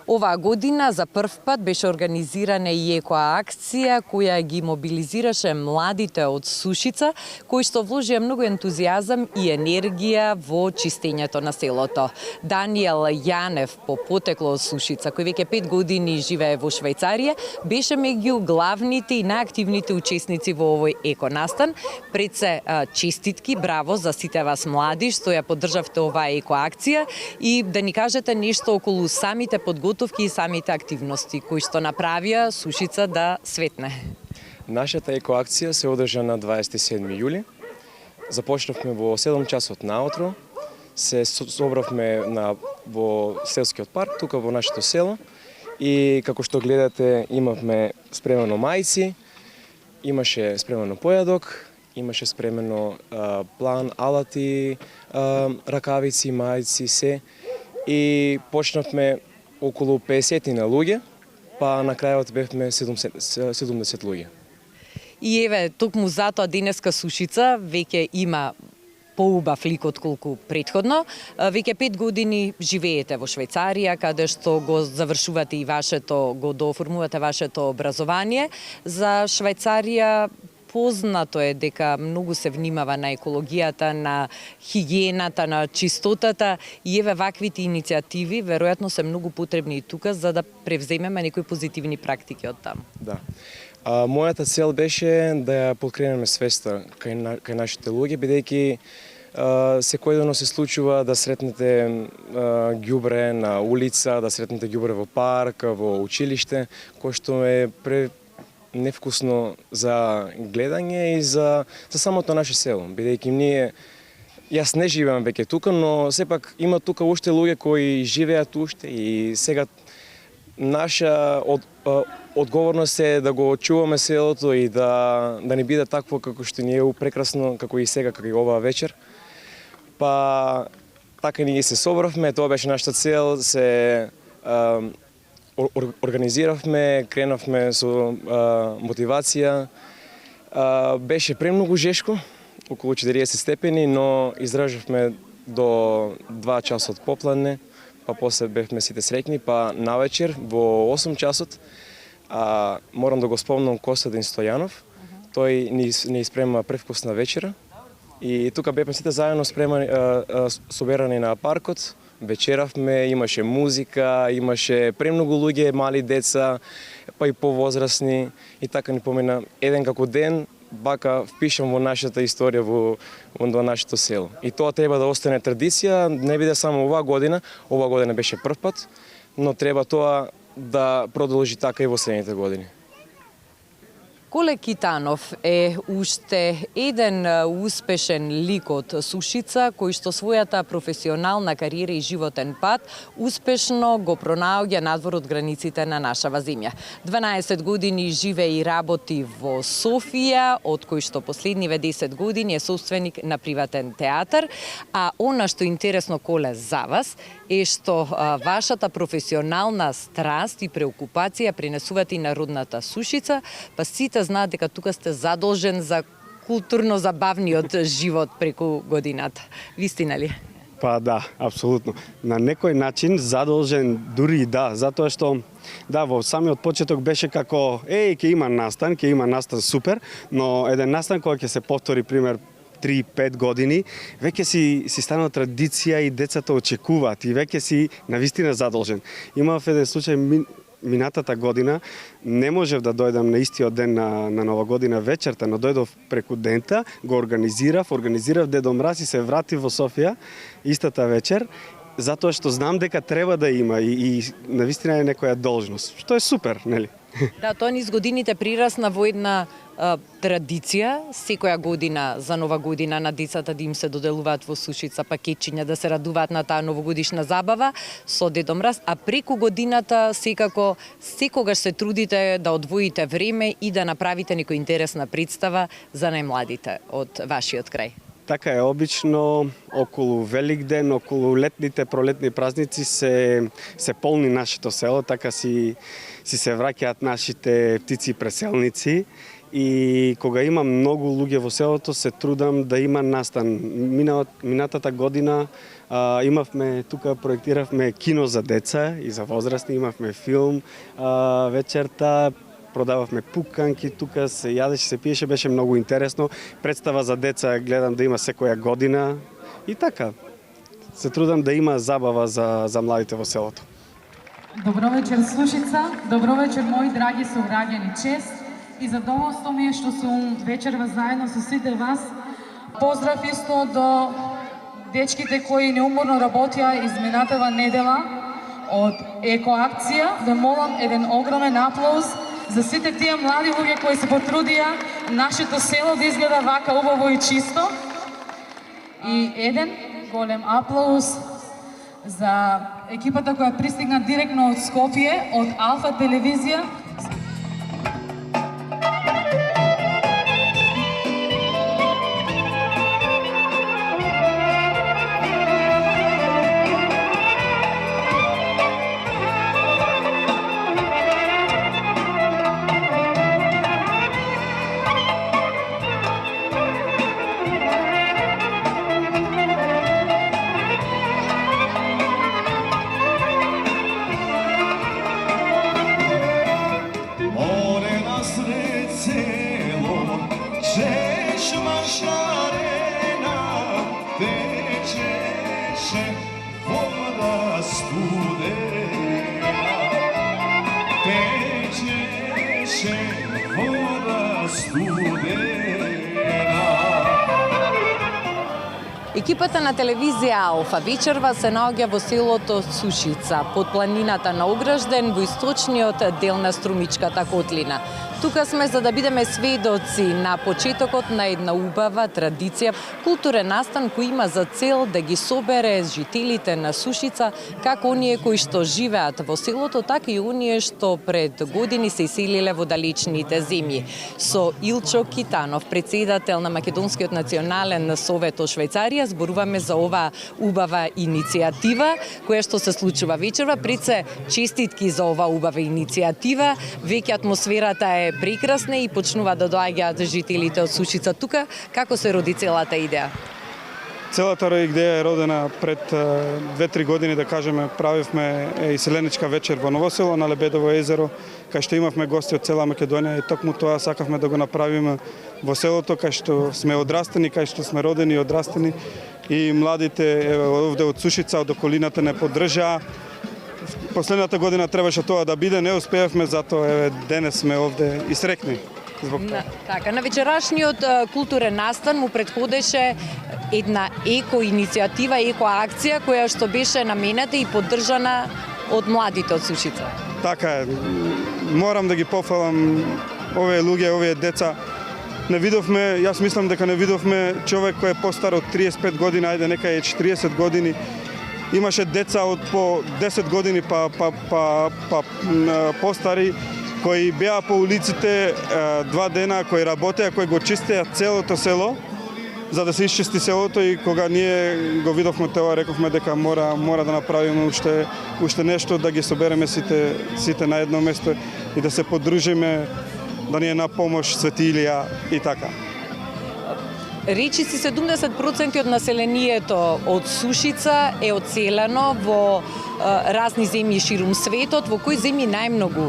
Оваа година за прв пат беше организирана и екоакција која ги мобилизираше младите од Сушица, кои што вложија многу ентузијазам и енергија во чистењето на селото. Даниел Јанев, по потекло од Сушица, кој веќе 5 години живее во Швајцарија, беше меѓу главните и најактивните учесници во овој еконастан. Пред се честитки, браво за сите вас млади што ја поддржавте оваа екоакција и да ни кажете нешто околу самите подготовки и самите активности кои што направија Сушица да светне. Нашата екоакција се одржа на 27 јули. Започнавме во 7 часот наутро. Се собравме во селскиот парк, тука во нашето село. И како што гледате, имавме спремено мајци, имаше спремено појадок, имаше спремено план, алати, ракавици, мајци, се. И почнавме околу 50 на луѓе, па на крајот бевме 70 луѓе. И еве, токму затоа денеска Сушица веќе има поубав лик отколку претходно. Веќе 5 години живеете во Швајцарија, каде што го завршувате и го дооформувате вашето образование. За Швајцарија познато е дека многу се внимава на екологијата, на хигиената, на чистотата и еве ваквите иницијативи веројатно се многу потребни и тука за да превземеме некои позитивни практики од таму. Да. Мојата цел беше да ја подкренеме свеста кај нашите луѓе, бидејќи секојдневно се случува да сретнете ѓубре на улица, да сретнете ѓубре во парк, во училиште, кој што е невкусно за гледање и за самото наше село, бидејќи јас не живеам веќе тука, но сепак има тука уште луѓе кои живеат уште и сега наша одговорност е да го чуваме селото и да не биде такво како што ни е прекрасно, како и сега, како и оваа вечер. Па така ние се собравме, тоа беше нашата цел, се организиравме, кренавме со мотивација. Беше премногу жешко, околу 40 степени, но издржавме до 2 часот попладне, па после бевме сите среќни, па навечер во 8 часот морам да го спомнам Костадин Стојанов. Тој ни испрема превкусна вечера и тука бевме сите заедно соберани на паркот. Вечеравме, имаше музика, имаше премногу луѓе, мали деца, па и повозрасни и така ни помина еден како ден, бака впишам во нашата историја во нашето село. И тоа треба да остане традиција, не биде само оваа година беше прв пат, но треба тоа да продолжи така и во следните години. Коле Китанов е уште еден успешен лик од Сушица, кој што својата професионална кариера и животен пат успешно го пронаоѓа надвор од границите на нашава земја. 12 години живее и работи во Софија, од кој што последниве 10 години е собственик на приватен театар, а она што е интересно, Коле, за вас е што вашата професионална страст и преокупација пренесувате и на родната Сушица, па сите знаат дека тука сте задолжен за културно-забавниот живот преку годината. Вистина ли? Па да, апсолутно. На некој начин задолжен дури и да, затоа што во самиот почеток беше како ќе има настан супер, но еден настан кој ќе се повтори пример 3-5 години, веќе си станала традиција и децата очекуваат и веќе си навистина задолжен. Имав еден случај минатата година, не можев да дојдам на истиот ден на Нова година вечерта, но дојдов преку дента, го организирав Дедо Мраз и се вратив во Софија истата вечер, затоа што знам дека треба да има и навистина е некоја должност, што е супер, нели? Да, тоа низ годините прирасна во една традиција, секоја година за Нова година на децата да им се доделуваат во Сушица пакетчиња, да се радуваат на таа новогодишна забава со Дедо Мраз, а преку годината секако секогаш се трудите да одвоите време и да направите некоја интересна представа за најмладите од вашиот крај. Така е, обично околу Великден, околу летните, пролетни празници се полни нашето село, така си се враќаат нашите птици преселници. И кога има многу луѓе во селото, се трудам да има настан. Минатата година Имавме тука проектиравме кино за деца и за возрастни, имавме филм вечерта. Продававме пуканки, тука се ядеше, се пиеше, беше многу интересно. Представа за деца гледам да има секоја година и така. Се трудам да има забава за младите во селото. Добро вечер, Сушица. Добро вечер, мои драги сограѓани. Чест и задоволство ми е што сум вечерва заедно со сите вас. Поздрав исто до дечките кои неуморно работија изминатава недела од Екоакција. Да молам еден огромен аплауз за сите тие млади луѓе кои се потрудија нашето село да изгледа вака убаво и чисто. И еден голем аплауз за екипата која пристигна директно од Скопје, од Алфа телевизија. Екипата на телевизија Алфа вечерва се наоѓа во селото Сушица, под планината на Огражден, во источниот дел на Струмичката котлина. Тука сме за да бидеме сведоци на почетокот на една убава традиција, културен настан кој има за цел да ги собере жителите на Сушица, како оние кои што живеат во селото, така и оние што пред години се иселиле во далечните земји. Со Илчо Китанов, председател на Македонскиот национален совет од Швајцарија, зборуваме за оваа убава иницијатива која што се случува вечерва. Пред се честитки за оваа убава иницијатива. Веќе атмосферата е прекрасна и почнува да доаѓаат жителите од Сушица тука. Како се роди целата идеја? Целата идеја е родена пред 2-3 години, да кажеме, правивме иселеничка вечер во Новосело на Лебедово езеро, кај што имавме гости од цела Македонија и токму тоа сакавме да го направиме во селото, кај што сме одрастени, кај што сме родени и одрастени и младите овде од Сушица, од околината не поддржаа. Последната година требаше тоа да биде, не успеавме, затоа денес сме овде и срекни. Така, на вечерашниот културен настан му предходеше една еко-иницијатива, еко-акција која што беше наменета и поддржана од младите од Сушица. Така е. Морам да ги пофалам овие луѓе, овие деца. Не видовме, јас мислам дека не видовме човек кој е постар од 35 години, ајде нека е 40 години. Имаше деца од по 10 години па постари кои беа по улиците 2 дена, кои работеа, кои го чистеа целото село, за да се исчисти селото и кога ние го видовме тоа, рековме дека мора да направиме уште нешто, да ги собереме сите на едно место и да се подружиме, да ни е на помош Свети Илија и така. Речиси 70% од населението од Сушица е одселено во разни земји ширум светот. Во кои земји најмногу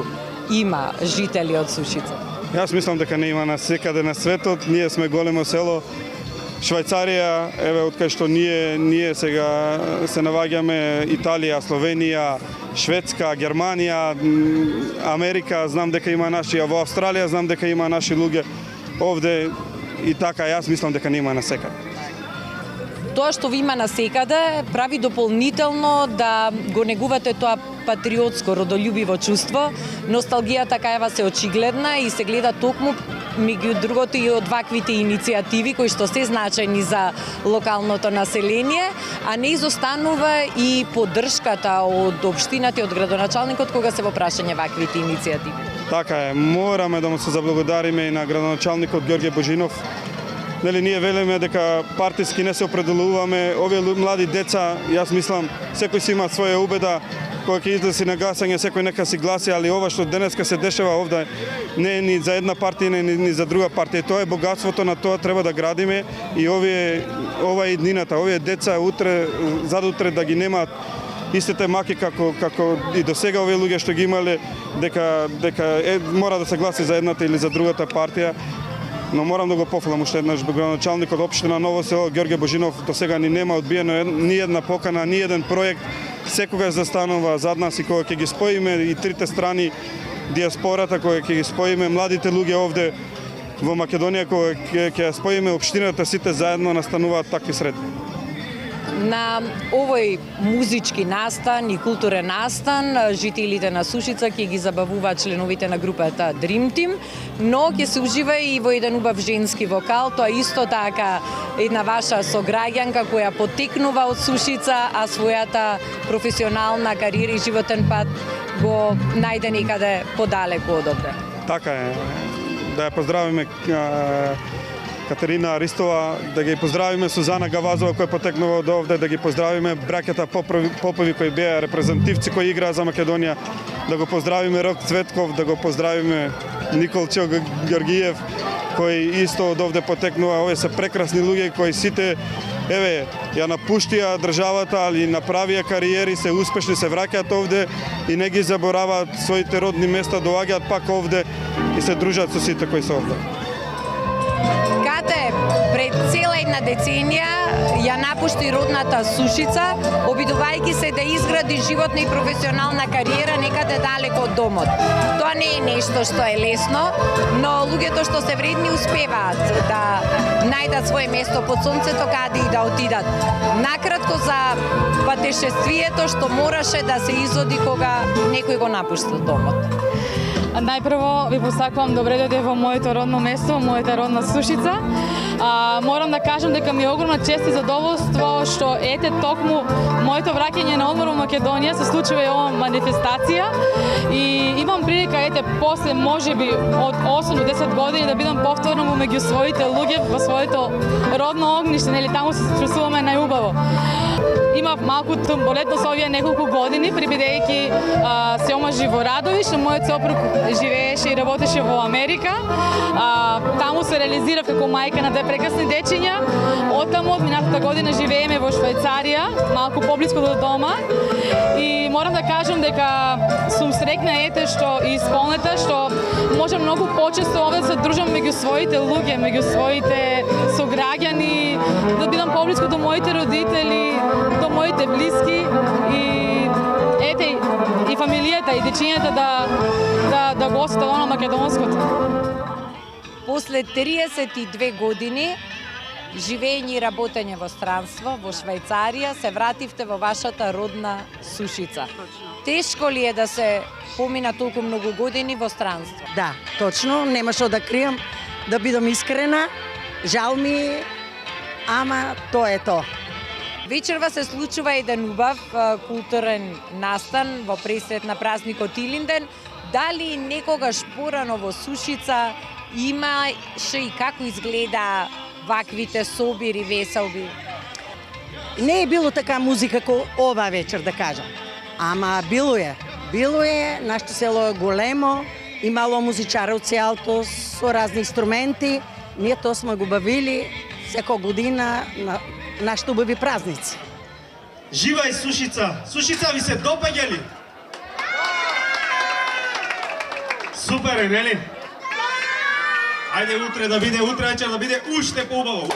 има жители од Сушица? Јас мислам дека не има на секаде на светот. Ние сме големо село. Швајцарија, од кај што ние сега се наваѓаме, Италија, Словенија, Шведска, Германија, Америка, знам дека има наши, а во Австралија знам дека има наши луѓе овде и така, јас мислам дека нема на секаде. Тоа што ви има на секаде прави дополнително да го негувате тоа патриотско, родолюбиво чувство. Носталгијата каева се очигледна и се гледа токму меѓу другото и од ваквите иницијативи кои што се значајни за локалното население, а не изостанува и поддршката од општината и од градоначалникот кога се во прашање ваквите иницијативи. Така е, мораме да му се заблагодариме и на градоначалникот Ѓорѓе Божинов. Нели, ние велиме дека партиски не се определуваме, овие млади деца, јас мислам, секој си има своја убеда, кога ќе излезе на гласање, секој нека си гласи, али ова што денеска се дешава овде не е ни за една партија, ни за друга партија. Тоа е богатството, на тоа треба да градиме и ова е иднината, овие деца утре, задутре да ги немаат истите маки како и до сега овие луѓе што ги имале, дека мора да се гласи за едната или за другата партија. Но морам да го пофалам уште еднаш градоначалникот општина Ново село Ѓорѓе Божинов, до сега ни нема одбиено ни една покана, ни еден проект. Секогаш застанува зад нас и кога ќе ги споиме и трите страни, диаспората, кога ќе ги споиме младите луѓе овде во Македонија, кога ќе ја споиме општината, сите заедно настануваат такви средби. На овој музички настан и културен настан жителите на Сушица ќе ги забавуваат членовите на групата Dream Team, но ќе се ужива и во еден убав женски вокал, тоа исто така една ваша сограѓанка која потекнува од Сушица, а својата професионална кариера и животен пат го најде некаде подалеку од овде. Така е. Да ја поздравиме Катерина Аристова, да ги поздравиме Сузана Гавазова која потекнува од овде, да ги поздравиме браќата Попови кои беа репрезентативци кои играа за Македонија, да го поздравиме Рок Цветков, да го поздравиме Николчо Георгиев кој исто од овде потекнува. Овие се прекрасни луѓе кои сите ја напуштија државата, али направија кариери, се успешни, се враќаат овде и не ги забораваат своите родни места, доаѓаат пак овде и се дружат со сите кои се овде. Кате пред цела една деценија ја напушти родната Сушица, обидувајќи се да изгради животна и професионална кариера некаде далеко од домот. Тоа не е нешто што е лесно, но луѓето што се вредни успеваат да најдат свое место под сонцето каде и да отидат. Накратко за патешествието што мораше да се изоди кога некој го напушти домот. Најпрво ви посакувам добре дојде во моето родно место, мојата родна Сушица. Морам да кажам дека ми е огромна чест и задоволство што ете токму моето враќање на одмор во Македонија се случува и ова манифестација и имам прилика после можеби од 8 до 10 години да бидам повторно меѓу своите луѓе во своето родно огниште, нели таму се чувствуваме најубаво. Имав малку турбулентно со овие неколку години, прибидејќи се омажи во Радовиш, мојот сопруг живееше и работеше во Америка. Таму се реализирав како мајка на две прекрасни дечиња. Оттаму од минатата година живееме во Швајцарија, малку поблиску до дома. И морам да кажам дека сум среќна што и исполнета, што можам многу почесто овде да се дружам меѓу своите луѓе, меѓу своите сограѓани, да бидам поблиску до моите родители, до моите блиски и и фамилијата и дечињата да го осетат оно македонското. После 32 години живење и работење во странство, во Швајцарија, се вративте во вашата родна Сушица. Тешко ли е да се помина толку многу години во странство? Да, точно, немаше да кријам, да бидам искрена, жал ми, ама тоа е тоа. Вечерва се случува еден убав културен настан во пресред на празникот Илинден. Дали некогаш порано во Сушица имаше и како изгледа ваквите собири, веселби? Не е било така музика како ова вечер, да кажам. Ама било е. Било е, нашето село е големо, имало музичаровци алто со разни инструменти. Ние тоа сме го бавили секоја година на нашите убави празници. Живај Сушица! Сушица ви се допаѓа ли? Супер е, нели? Ајде утре да биде, утре вечер да биде уште поубаво.